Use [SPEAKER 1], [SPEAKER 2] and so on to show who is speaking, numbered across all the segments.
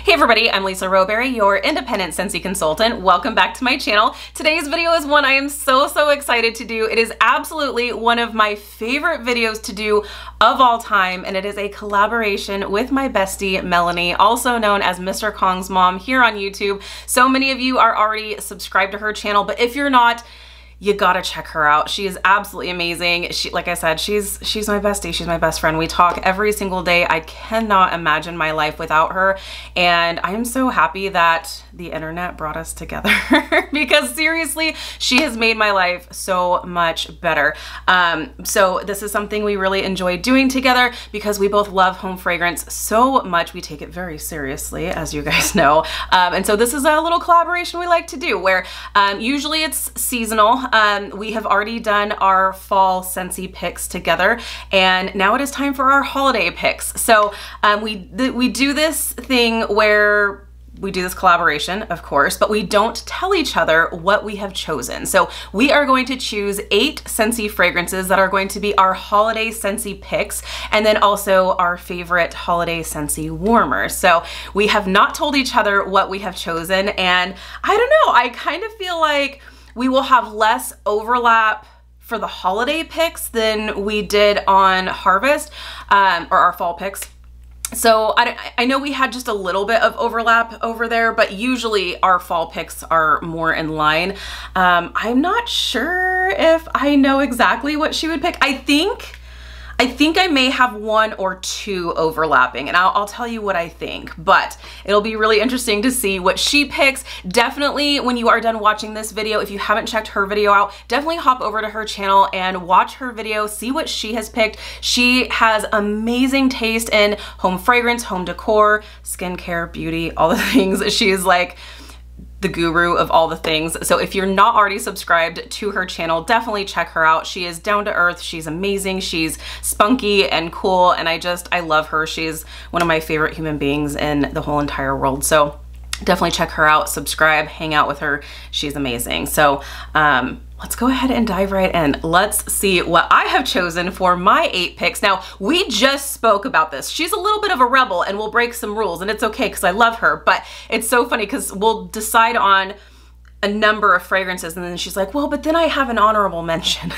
[SPEAKER 1] Hey everybody, I'm Lisa Rowberry, your independent Scentsy consultant. Welcome back to my channel. Today's video is one I am so excited to do. It is absolutely one of my favorite videos to do of all time, and it is a collaboration with my bestie, Melanie, also known as MrKongsMom here on YouTube. So many of you are already subscribed to her channel, but if you're not, you gotta check her out. She is absolutely amazing. Like I said, she's my bestie. She's my best friend. We talk every single day. I cannot imagine my life without her. And I am so happy that the internet brought us together because seriously, she has made my life so much better. So this is something we really enjoy doing together because we both love home fragrance so much. We take it very seriously, as you guys know. And so this is a little collaboration we like to do where usually it's seasonal. We have already done our fall Scentsy picks together, and now it is time for our holiday picks. So we do this thing where we do this collaboration, of course, but we don't tell each other what we have chosen. So we are going to choose 8 Scentsy fragrances that are going to be our holiday Scentsy picks, and then also our favorite holiday Scentsy warmers. So we have not told each other what we have chosen, and I don't know, I kind of feel like we will have less overlap for the holiday picks than we did on Harvest, or our fall picks. So I know we had just a little bit of overlap over there, but usually our fall picks are more in line. I'm not sure if I know exactly what she would pick. I think I may have 1 or 2 overlapping, and I'll tell you what I think, but it'll be really interesting to see what she picks. Definitely, when you are done watching this video, if you haven't checked her video out, definitely hop over to her channel and watch her video, see what she has picked. She has amazing taste in home fragrance, home decor, skincare, beauty, all the things. She is like the guru of all the things. So if you're not already subscribed to her channel, definitely check her out. She is down to earth. She's amazing. She's spunky and cool. And I love her. She's one of my favorite human beings in the whole entire world. So definitely check her out, subscribe, hang out with her. She's amazing. So let's go ahead and dive right in. Let's see what I have chosen for my 8 picks. Now, we just spoke about this. She's a little bit of a rebel and will break some rules, and it's okay because I love her, but it's so funny because we'll decide on a number of fragrances and then she's like, well, but then I have an honorable mention.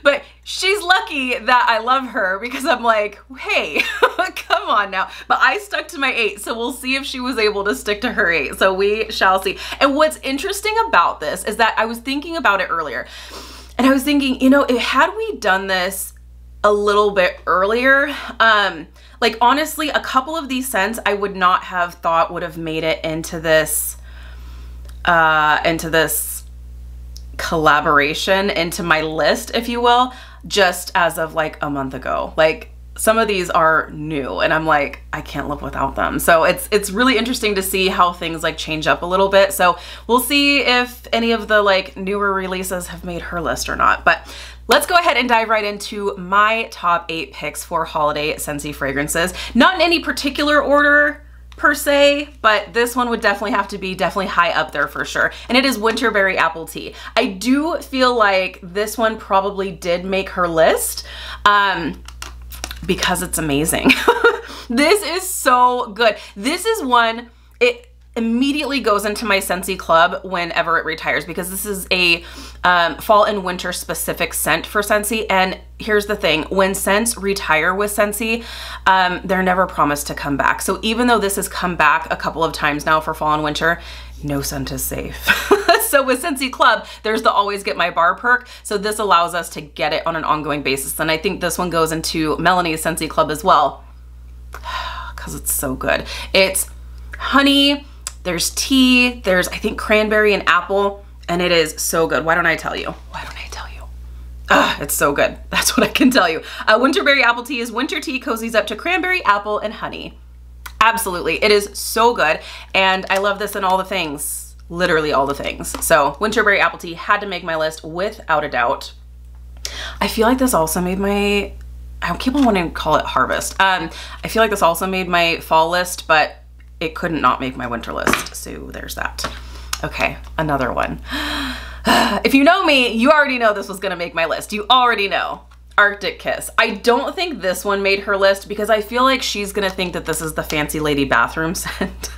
[SPEAKER 1] But she's lucky that I love her because I'm like, hey, come on now. But I stuck to my 8, so we'll see if she was able to stick to her 8. So we shall see. And what's interesting about this is that I was thinking about it earlier, and I was thinking, you know, had we done this a little bit earlier, like honestly, a couple of these scents I would not have thought would have made it into this collaboration, into my list, if you will, just as of like a month ago. Like some of these are new and I'm like, I can't live without them. So it's really interesting to see how things like change up a little bit. So we'll see if any of the like newer releases have made her list or not. But let's go ahead and dive right into my top 8 picks for holiday Scentsy fragrances. Not in any particular order per se, but this one would definitely have to be high up there for sure. And it is Winterberry Apple Tea. I do feel like this one probably did make her list because it's amazing. This is so good. This is one, it immediately goes into my Scentsy club whenever it retires because this is a fall and winter specific scent for Scentsy. And here's the thing, when scents retire with Scentsy, they're never promised to come back. So even though this has come back a couple of times now for fall and winter, no scent is safe. So with Scentsy Club, there's the always get my bar perk. So this allows us to get it on an ongoing basis. And I think this one goes into Melanie's Scentsy Club as well because it's so good. It's honey, there's tea, there's I think cranberry and apple, and it is so good. Why don't I tell you? Why don't I tell you? It's so good. That's what I can tell you. Winterberry Apple Tea is winter tea, cozies up to cranberry, apple, and honey. Absolutely, it is so good, and I love this in all the things, literally all the things. So Winterberry Apple Tea had to make my list without a doubt. I feel like this also made my, I keep on wanting to call it Harvest. I feel like this also made my fall list, but it couldn't not make my winter list. So there's that. Okay, another one. If you know me, you already know this was gonna make my list. You already know. Arctic Kiss. I don't think this one made her list because I feel like she's gonna think that this is the fancy lady bathroom scent.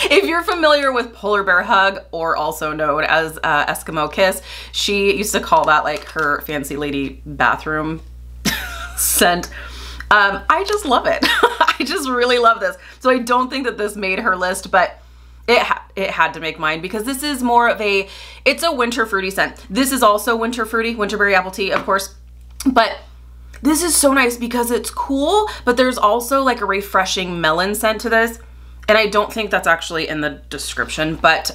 [SPEAKER 1] If you're familiar with Polar Bear Hug, or also known as Eskimo Kiss, she used to call that like her fancy lady bathroom scent. I just love it. I just really love this. So I don't think that this made her list, but it had to make mine because this is more of a, it's a winter fruity scent. This is also winter fruity, Winterberry Apple Tea, of course. But this is so nice because it's cool, but there's also like a refreshing melon scent to this. And I don't think that's actually in the description, but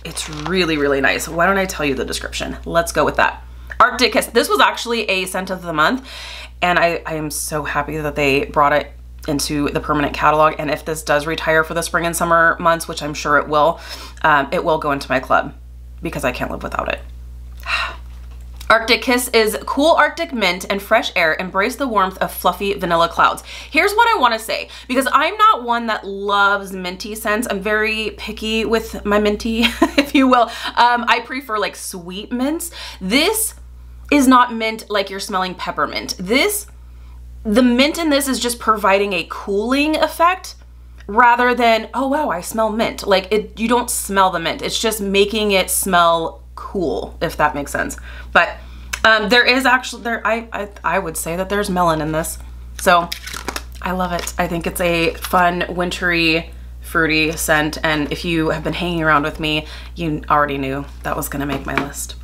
[SPEAKER 1] it's really, really nice. Why don't I tell you the description? Let's go with that. Arctic Kiss. This was actually a scent of the month, and I am so happy that they brought it into the permanent catalog. And if this does retire for the spring and summer months, which I'm sure it will go into my club because I can't live without it. Arctic Kiss is cool Arctic mint and fresh air. Embrace the warmth of fluffy vanilla clouds. Here's what I want to say, because I'm not one that loves minty scents. I'm very picky with my minty, if you will. I prefer like sweet mints. This is not mint like you're smelling peppermint. The mint in this is just providing a cooling effect rather than, oh wow, I smell mint. Like you don't smell the mint. It's just making it smell cool, if that makes sense. But there is actually, I would say that there's melon in this. So I love it. I think it's a fun, wintry, fruity scent. And if you have been hanging around with me, you already knew that was gonna make my list.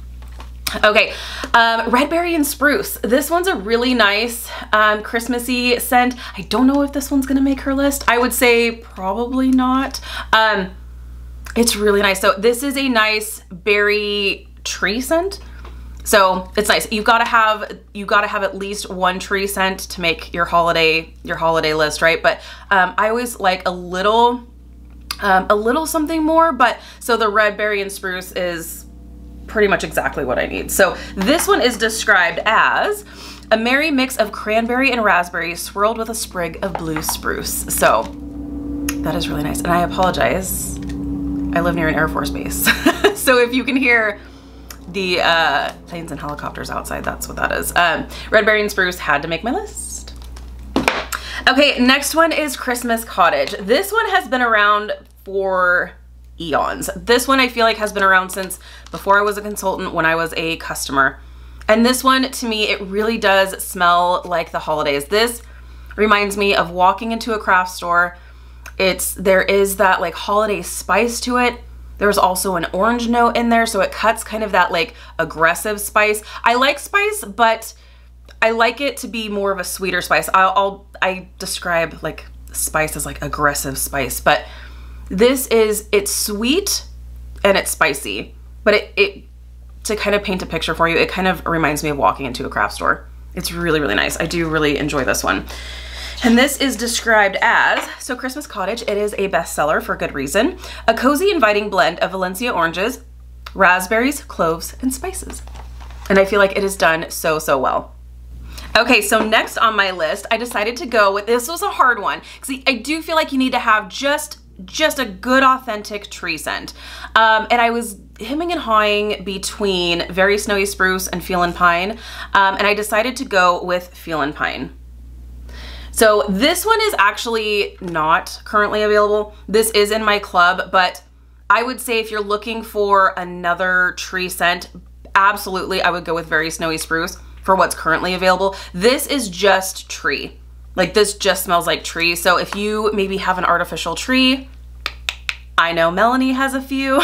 [SPEAKER 1] Okay, Red Berry and Spruce. This one's a really nice Christmassy scent. I don't know if this one's gonna make her list. I would say probably not. It's really nice. So this is a nice berry tree scent. So it's nice. You gotta have at least one tree scent to make your holiday list, right? But I always like a little something more. But so the Red Berry and Spruce is pretty much exactly what I need. So this one is described as a merry mix of cranberry and raspberry swirled with a sprig of blue spruce. So that is really nice. And I apologize, I live near an Air Force base. So if you can hear the planes and helicopters outside, that's what that is. Red Berry and Spruce had to make my list. Okay, next one is Christmas Cottage. This one has been around for eons. This one I feel like has been around since before I was a consultant, when I was a customer. And this one, to me, it really does smell like the holidays. This reminds me of walking into a craft store. There is that like holiday spice to it. There's also an orange note in there, so it cuts kind of that like aggressive spice. I like spice, but I like it to be more of a sweeter spice. I describe like spice as like aggressive spice, but it's sweet and it's spicy, but to kind of paint a picture for you, it kind of reminds me of walking into a craft store. It's really, really nice. I do really enjoy this one. And this is described as, so Christmas Cottage, it is a bestseller for good reason. A cozy, inviting blend of Valencia oranges, raspberries, cloves, and spices. And I feel like it is done so, so well. Okay, so next on my list, I decided to go with, this was a hard one, because I do feel like you need to have just a good authentic tree scent. And I was hemming and hawing between Very Snowy Spruce and Feel and Pine, and I decided to go with Feel and Pine. So this one is actually not currently available. This is in my club, but I would say if you're looking for another tree scent, absolutely I would go with Very Snowy Spruce for what's currently available. This is just tree. Like this just smells like tree. So if you maybe have an artificial tree, I know Melanie has a few.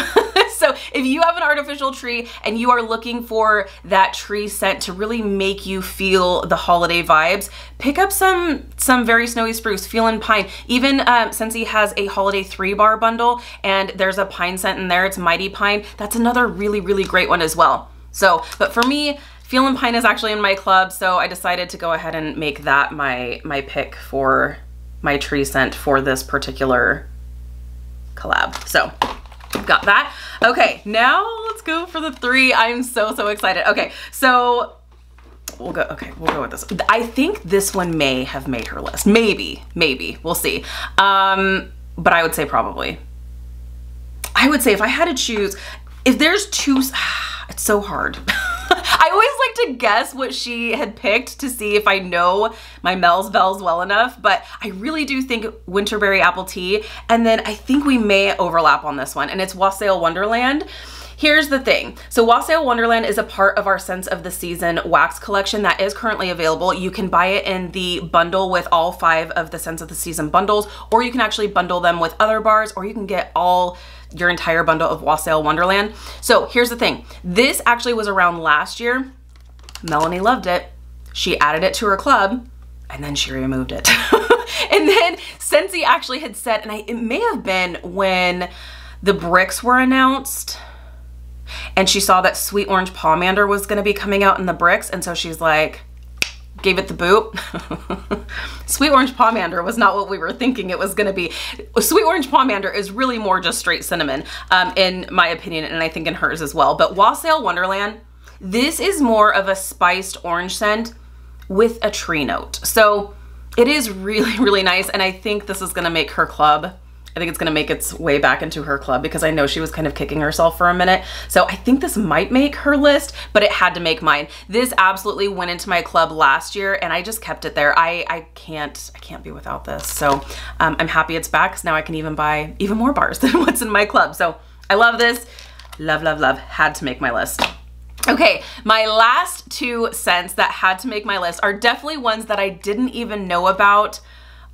[SPEAKER 1] So if you have an artificial tree and you are looking for that tree scent to really make you feel the holiday vibes, pick up some Very Snowy Spruce, Feel and Pine. Even Scentsy has a holiday 3-bar bundle and there's a pine scent in there. It's Mighty Pine. That's another really, really great one as well. So, but for me, Feel and Pine is actually in my club, so I decided to go ahead and make that my pick for my tree scent for this particular collab. So got that. Okay, now let's go for the 3. I'm so, so excited. Okay, so we'll go with this. I think this one may have made her list. Maybe, we'll see. But I would say probably. I would say if I had to choose, if there's 2, it's so hard. I always tried to guess what she had picked to see if I know my Mel's Bells well enough, but I really do think Winterberry Apple Tea, and then I think we may overlap on this one, and it's Wassail Wonderland. Here's the thing. So Wassail Wonderland is a part of our Scents of the Season wax collection that is currently available. You can buy it in the bundle with all 5 of the Scents of the Season bundles, or you can actually bundle them with other bars, or you can get your entire bundle of Wassail Wonderland. So here's the thing. This actually was around last year. Melanie loved it. She added it to her club, and then she removed it. And then Scentsy actually had said, and it may have been when the bricks were announced, and she saw that Sweet Orange Pomander was gonna be coming out in the bricks, and so she's like, gave it the boot. Sweet Orange Pomander was not what we were thinking it was gonna be. Sweet Orange Pomander is really more just straight cinnamon, in my opinion, and I think in hers as well. But Wassail Wonderland, this is more of a spiced orange scent with a tree note. So it is really, really nice, and I think this is gonna make her club. I think it's gonna make its way back into her club because I know she was kind of kicking herself for a minute. So I think this might make her list, but it had to make mine. This absolutely went into my club last year and I just kept it there. I can't be without this. So I'm happy it's back because now I can even buy even more bars than what's in my club. So I love this. Love, love, love. Had to make my list. Okay, my last 2 scents that had to make my list are definitely ones that I didn't even know about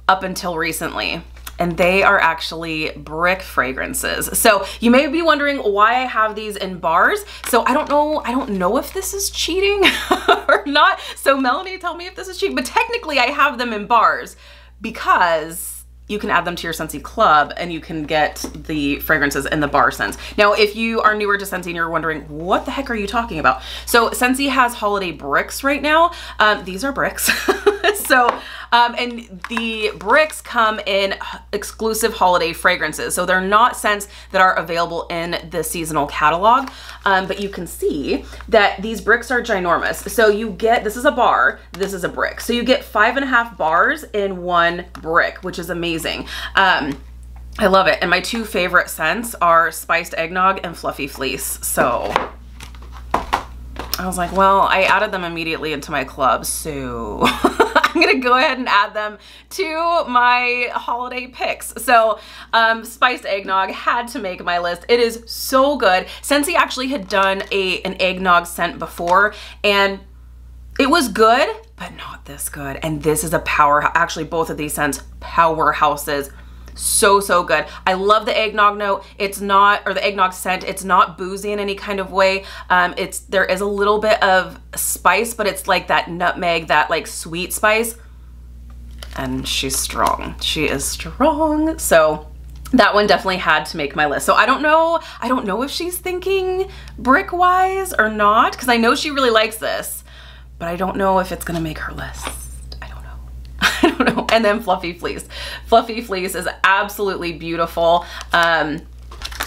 [SPEAKER 1] up until recently. And they are actually brick fragrances. So you may be wondering why I have these in bars. So I don't know if this is cheating or not. So Melanie, tell me if this is cheating, but technically I have them in bars because you can add them to your Scentsy club and you can get the fragrances in the bar scents. Now, if you are newer to Scentsy and you're wondering, what the heck are you talking about? So Scentsy has holiday bricks right now. These are bricks. And the bricks come in exclusive holiday fragrances. So they're not scents that are available in the seasonal catalog, but you can see that these bricks are ginormous. So you get, this is a bar, this is a brick. So you get 5.5 bars in 1 brick, which is amazing. I love it. And my 2 favorite scents are Spiced Eggnog and Fluffy Fleece. So I was like, well, I added them immediately into my club, so I'm gonna go ahead and add them to my holiday picks. So Spiced Eggnog had to make my list. It is so good. Scentsy actually had done an eggnog scent before, and it was good, but not this good. And this is a power, actually both of these scents, powerhouses. So, so good. I love the eggnog note. It's not, or the eggnog scent, it's not boozy in any kind of way. There is a little bit of spice, but it's like that nutmeg, that like sweet spice. And she's strong. She is strong. So that one definitely had to make my list. So I don't know if she's thinking brick wise or not, because I know she really likes this, but I don't know if it's gonna make her list. I don't know. And then Fluffy Fleece. Fluffy Fleece is absolutely beautiful. I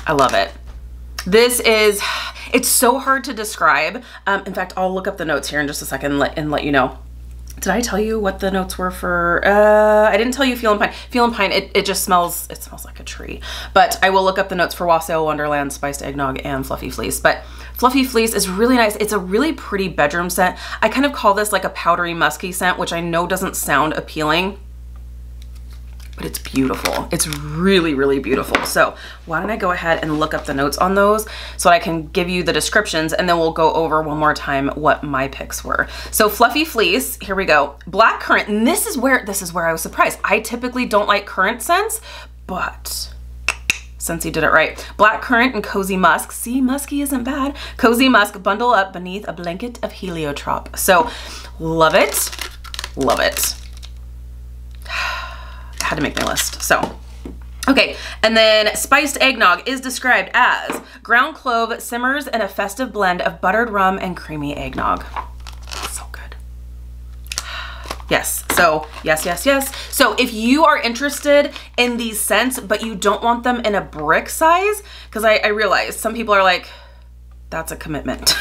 [SPEAKER 1] love it. It's so hard to describe. In fact, I'll look up the notes here in just a second and let you know. Did I tell you what the notes were for? I didn't tell you Feel and Pine. Feel and Pine, it just smells, it smells like a tree. But I will look up the notes for Wassail Wonderland, Spiced Eggnog, and Fluffy Fleece. But Fluffy Fleece is really nice. It's a really pretty bedroom scent. I kind of call this like a powdery musky scent, which I know doesn't sound appealing, but it's beautiful. It's really, really beautiful. So why don't I go ahead and look up the notes on those so I can give you the descriptions, and then we'll go over one more time what my picks were. So Fluffy Fleece, here we go. Blackcurrant, and this is where I was surprised. I typically don't like currant scents, but Scentsy did it right. Blackcurrant and Cozy Musk. See, musky isn't bad. Cozy Musk, bundle up beneath a blanket of heliotrope. So love it, love it. Had to make my list. So okay, and then Spiced Eggnog is described as ground clove simmers in a festive blend of buttered rum and creamy eggnog. So good. Yes, so yes, yes, yes. So if you are interested in these scents, but you don't want them in a brick size, because I realize some people are like, that's a commitment.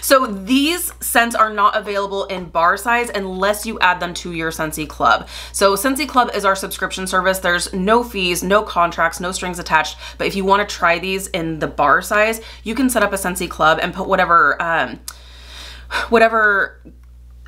[SPEAKER 1] So these scents are not available in bar size unless you add them to your Scentsy Club. So Scentsy Club is our subscription service. There's no fees, no contracts, no strings attached. But if you want to try these in the bar size, you can set up a Scentsy Club and put whatever whatever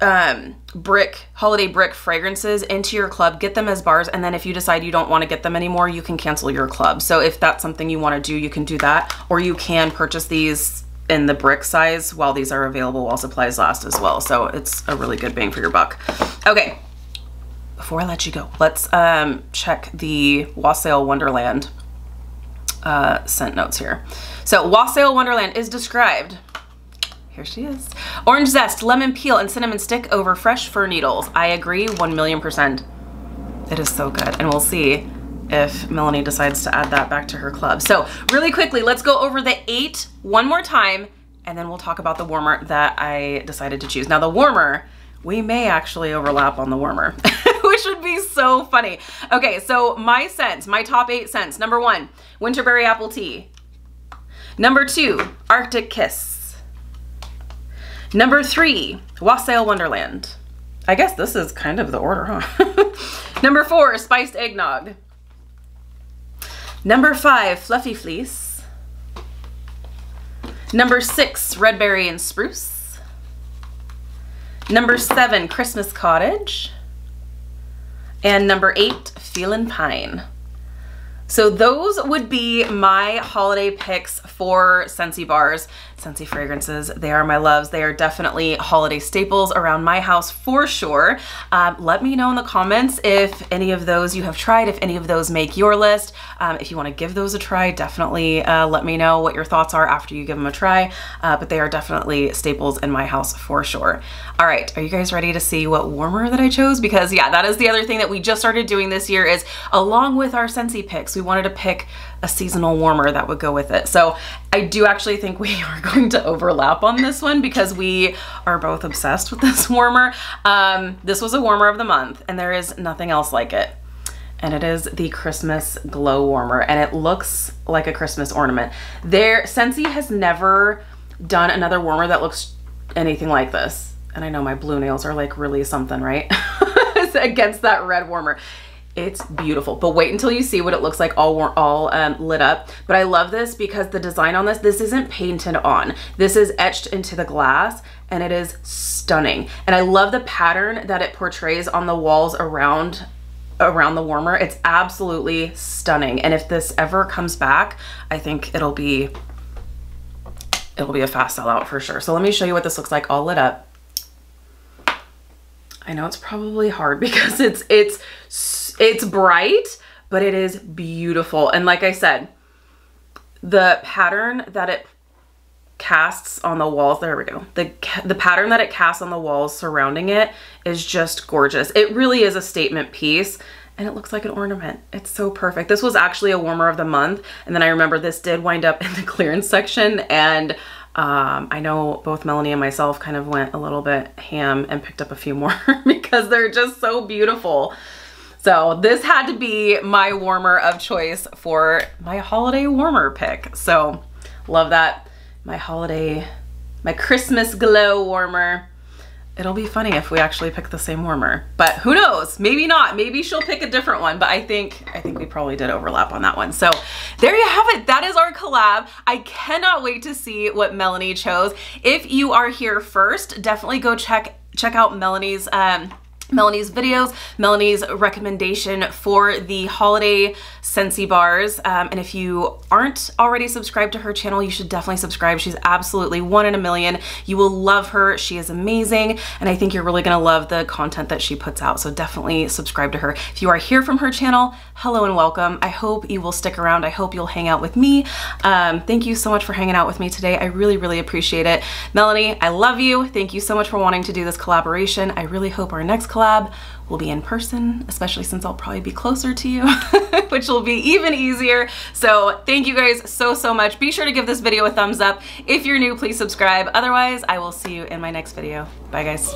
[SPEAKER 1] holiday brick fragrances into your club, get them as bars, and then if you decide you don't want to get them anymore, you can cancel your club. So if that's something you want to do, you can do that, or you can purchase these in the brick size while these are available while supplies last as well. So it's a really good bang for your buck. Okay, before I let you go, let's check the Wassail Wonderland scent notes here. So Wassail Wonderland is described, here she is, orange zest, lemon peel, and cinnamon stick over fresh fir needles. I agree 1,000,000%. It is so good, and we'll see if Melanie decides to add that back to her club. So really quickly, let's go over the 8 one more time, and then we'll talk about the warmer that I decided to choose. Now the warmer, we may actually overlap on the warmer, which would be so funny. Okay, so my scents, my top 8 scents. Number 1, Winterberry Apple Tea. Number 2, Arctic Kiss. Number 3, Wassail Wonderland. I guess this is kind of the order, huh? Number 4, Spiced Eggnog. Number 5, Fluffy Fleece. Number 6, Berry and Spruce. Number 7, Christmas Cottage. And number 8, Feelin' Pine. So those would be my holiday picks for Scentsy bars, Scentsy fragrances. They are my loves. They are definitely holiday staples around my house for sure. Let me know in the comments if any of those you have tried, if any of those make your list. If you want to give those a try, definitely let me know what your thoughts are after you give them a try. But they are definitely staples in my house for sure. All right, are you guys ready to see what warmer that I chose? Because yeah, that is the other thing that we just started doing this year, is along with our Scentsy picks, we wanted to pick a seasonal warmer that would go with it. So I do actually think we are going to overlap on this one because we are both obsessed with this warmer. This was a warmer of the month, and there is nothing else like it. And it is the Christmas Glow Warmer, and it looks like a Christmas ornament. Scentsy has never done another warmer that looks anything like this. And I know my blue nails are like really something, right? Against that red warmer. It's beautiful, but wait until you see what it looks like all lit up. But I love this because the design on this isn't painted on. This is etched into the glass, and it is stunning. And I love the pattern that it portrays on the walls around the warmer. It's absolutely stunning. And if this ever comes back, I think it'll be a fast sellout for sure. So let me show you what this looks like all lit up. I know it's probably hard because it's bright, but it is beautiful. And like I said, the pattern that it casts on the walls, there we go. The pattern that it casts on the walls surrounding it is just gorgeous. It really is a statement piece, and it looks like an ornament. It's so perfect. This was actually a warmer of the month, and then I remember this did wind up in the clearance section, and I know both Melanie and myself kind of went a little bit ham and picked up a few more because they're just so beautiful. So this had to be my warmer of choice for my holiday warmer pick. So love that. My Christmas glow warmer. It'll be funny if we actually pick the same warmer, but who knows? Maybe not. Maybe she'll pick a different one, but I think we probably did overlap on that one. So there you have it. That is our collab. I cannot wait to see what Melanie chose. If you are here first, definitely go check out Melanie's videos, Melanie's recommendation for the holiday Scentsy bars. And if you aren't already subscribed to her channel, you should definitely subscribe. She's absolutely 1 in a million. You will love her. She is amazing. And I think you're really gonna love the content that she puts out. So definitely subscribe to her. If you are here from her channel, hello and welcome. I hope you will stick around. I hope you'll hang out with me. Thank you so much for hanging out with me today. I really, really appreciate it. Melanie, I love you. Thank you so much for wanting to do this collaboration. I really hope our next collab will be in person, especially since I'll probably be closer to you, which will be even easier. So thank you guys so, so much. Be sure to give this video a thumbs up. If you're new, please subscribe. Otherwise, I will see you in my next video. Bye, guys.